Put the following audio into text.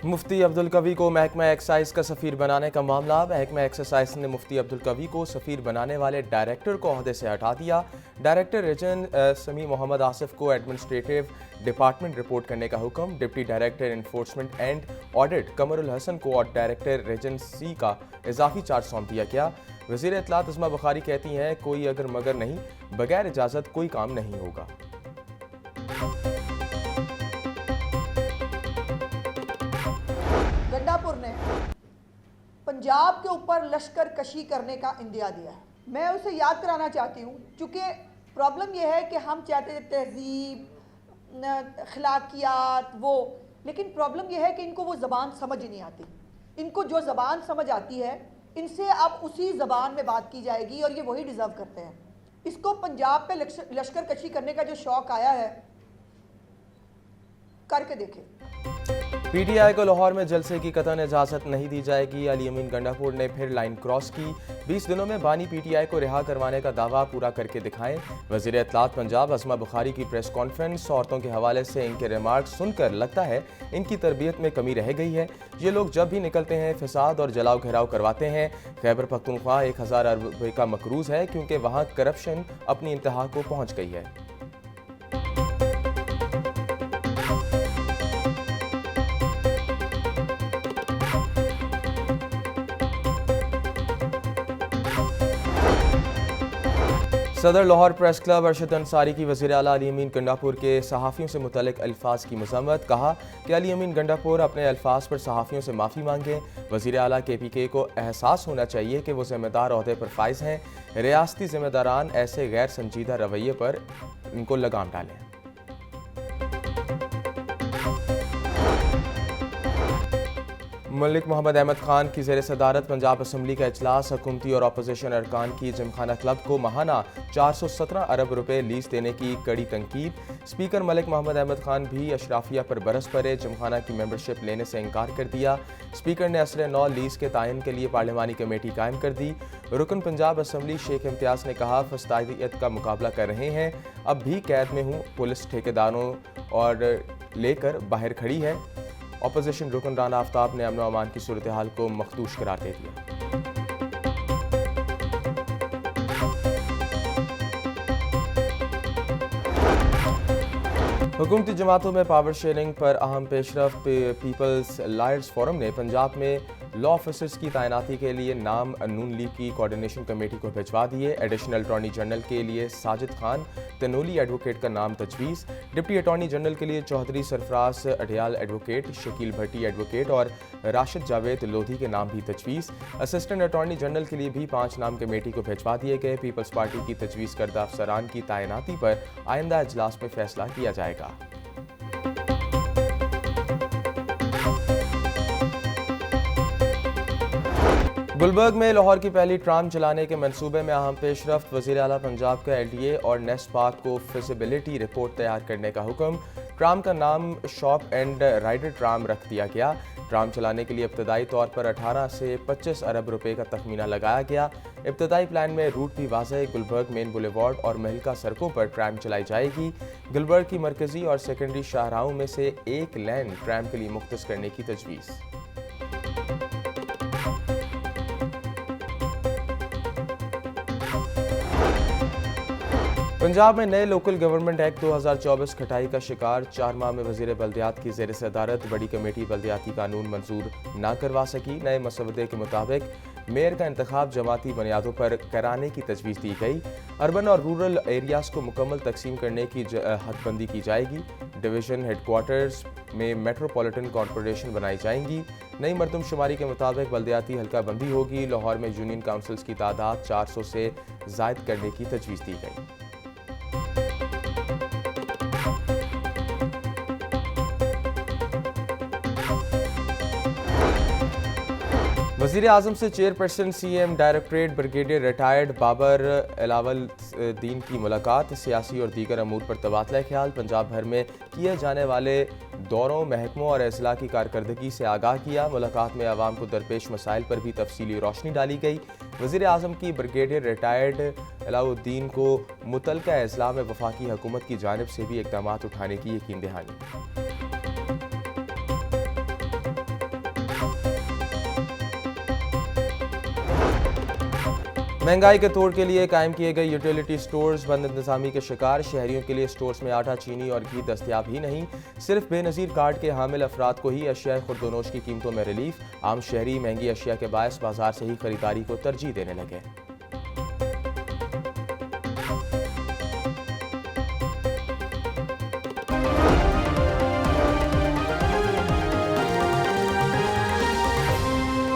मुफ्ती अब्दुल कवी को महकमा एक्साइज का सफ़ीर बनाने का मामला। महकमा एक्साइज ने मुफ्ती अब्दुल कवी को सफ़ीर बनाने वाले डायरेक्टर को ओहदे से हटा दिया। डायरेक्टर रीजन समी मोहम्मद आसिफ को एडमिनिस्ट्रेटिव डिपार्टमेंट रिपोर्ट करने का हुक्म। Deputy director enforcement and audit Kamrul Hasan को और डायरेक्टर रीजन सी का इजाफी चार्ज सौंप दिया गया। वज़ीर इत्तलात अज़मा बुखारी कहती हैं, कोई अगर मगर नहीं, बगैर इजाज़त कोई काम नहीं होगा। गंडापुर ने पंजाब के ऊपर लश्कर कशी करने का इंदिया दिया है। मैं उसे याद कराना चाहती हूँ, चूँकि प्रॉब्लम यह है कि हम चाहते थे तहजीब, अखलाकियात लेकिन प्रॉब्लम यह है कि इनको वो ज़बान समझ ही नहीं आती। इनको जो ज़बान समझ आती है, इनसे अब उसी ज़बान में बात की जाएगी और ये वही डिज़र्व करते हैं। इसको पंजाब पे लश्कर कशी करने का जो शौक़ आया है, करके देखें। पीटीआई को लाहौर में जलसे की कतई इजाज़त नहीं दी जाएगी। अली अमीन गंडापुर ने फिर लाइन क्रॉस की। 20 दिनों में बानी पीटीआई को रिहा करवाने का दावा पूरा करके दिखाएं। वज़ीर इत्तलात पंजाब अज़मा बुखारी की प्रेस कॉन्फ्रेंस। औरतों के हवाले से इनके रिमार्क्स सुनकर लगता है इनकी तरबियत में कमी रह गई है। ये लोग जब भी निकलते हैं फसाद और जलाओ घेराव करवाते हैं। खैबर पख्तूनख्वा 1000 अरब रुपये का मकरूज़ है क्योंकि वहाँ करप्शन अपनी इंतहा को पहुँच गई है। सदर लाहौर प्रेस क्लब अरशद अंसारी की वज़ीर आला अली अमीन गंडापुर के सहाफ़ियों से मुतल्लिक़ अल्फाज की मज़म्मत। कहा कि अली अमीन गंडापुर अपने अल्फाज पर सहाफ़ियों से माफ़ी मांगें। वज़ीर आला KPK को एहसास होना चाहिए कि वो ज़िम्मेदार ओहदे पर फाइज हैं। रियासती ज़िम्मेदारान ऐसे गैर संजीदा रवैये पर इनको लगाम डालें। मलिक मोहम्मद अहमद खान की ज़ेर सदारत पंजाब असम्बली का इजलास। हुकूमती और अपोजिशन अरकान की जिमखाना क्लब को माहाना 417 अरब रुपए लीज देने की कड़ी तनकीद। स्पीकर मलिक मोहम्मद अहमद खान भी अशराफिया पर बरस पड़े। जिमखाना की मेंबरशिप लेने से इनकार कर दिया। स्पीकर ने असर नौ लीज के तायन के लिए पार्लिमानी कमेटी कायम कर दी। रुकन पंजाब असम्बली शेख इम्तियाज़ ने कहा, फस्तादियत का मुकाबला कर रहे हैं, अब भी कैद में हूँ। पुलिस ठेकेदारों और लेकर बाहर खड़ी है। अपोजिशन रुकन राना आफ्ताब ने अमन व अमान की सूरत हाल को मखदूश करार दे दिया। हुकूमती जमातों में पावर शेयरिंग पर अहम पेशरफ। पीपल्स लॉयर्स फोरम ने पंजाब में लॉ ऑफिसर्स की तैनाती के लिए नाम नून लीग की कोऑर्डिनेशन कमेटी को भिजवा दिए। एडिशनल अटॉर्नी जनरल के लिए साजिद खान तनोली एडवोकेट का नाम तजवीज़। डिप्टी अटॉर्नी जनरल के लिए चौधरी सरफराज अडियाल एडवोकेट, शकील भट्टी एडवोकेट और राशिद जावेद लोधी के नाम भी तजवीज़। असिस्टेंट अटॉर्नी जनरल के लिए भी 5 नाम कमेटी को भिजवा दिए गए। पीपल्स पार्टी की तजवीज़ करदा अफसरान की तैनाती पर आइंदा इजलास में फैसला किया जाएगा। गुलबर्ग में लाहौर की पहली ट्राम चलाने के मंसूबे में अहम पेशरफ्त। वज़ीर आला पंजाब का LDA और नेस्ट पार्क को फिजिबिलिटी रिपोर्ट तैयार करने का हुक्म। ट्राम का नाम शॉप एंड राइडर ट्राम रख दिया गया। ट्राम चलाने के लिए इब्तदाई तौर पर 18 से 25 अरब रुपए का तखमीना लगाया गया। इब्तदाई प्लान में रूट भी वाज़ेह। गुलबर्ग मेन बुलेवार्ड और महलका सड़कों पर ट्राम चलाई जाएगी। गुलबर्ग की मरकजी और सेकेंडरी शाहराहों में से एक लेन ट्राम के लिए मुख्तस करने की तजवीज़। पंजाब में नए लोकल गवर्नमेंट एक्ट 2024 खटाई का शिकार। 4 माह में वज़ीर बल्दियात की ज़ेर सदारत बड़ी कमेटी बल्दियाती कानून मंजूर ना करवा सकी। नए मसवदे के मुताबिक मेयर का इंतखाब जमाती बुनियादों पर कराने की तजवीज़ दी गई। अर्बन और रूरल एरियाज़ को मुकम्मल तकसीम करने की हदबंदी की जाएगी। डिवीज़न हेडक्वार्टर्स में मेट्रोपॉलिटन कॉरपोरेशन बनाई जाएंगी। नई मरदमशुमारी के मुताबिक बल्दियाती हल्का बंदी होगी। लाहौर में यूनियन काउंसिल्स की तादाद 400 से ज़ायद करने की तजवीज़ दी गई। वज़ीर आज़म से chairperson CM directorate brigadier retired Babar Alawal Din की मुलाकात। सियासी और दीगर अमूर पर तबादला ख्याल। पंजाब भर में किए जाने वाले दौरों, महकमों और अजला की कारकर्दगी से आगाह किया। मुलाकात में आवाम को दरपेश मसाइल पर भी तफसीली रोशनी डाली गई। वज़ीर आज़म की ब्रिगेडियर रिटायर्ड अलाउद्दीन को मुतलका अजला में वफाकी हुकूमत की जानिब से भी इक़दामात उठाने की यकीन दहानी। महंगाई के तोड़ के लिए कायम किए गए यूटिलिटी स्टोर्स बंद इंतजामी के शिकार। शहरियों के लिए स्टोर्स में आटा, चीनी और घी दस्तयाब ही नहीं, सिर्फ बेनज़ीर कार्ड के हामिल अफराद को ही अशिया खुर्दोनोश की कीमतों में रिलीफ। आम शहरी महंगी अशिया के बायस बाजार से ही खरीदारी को तरजीह देने लगे।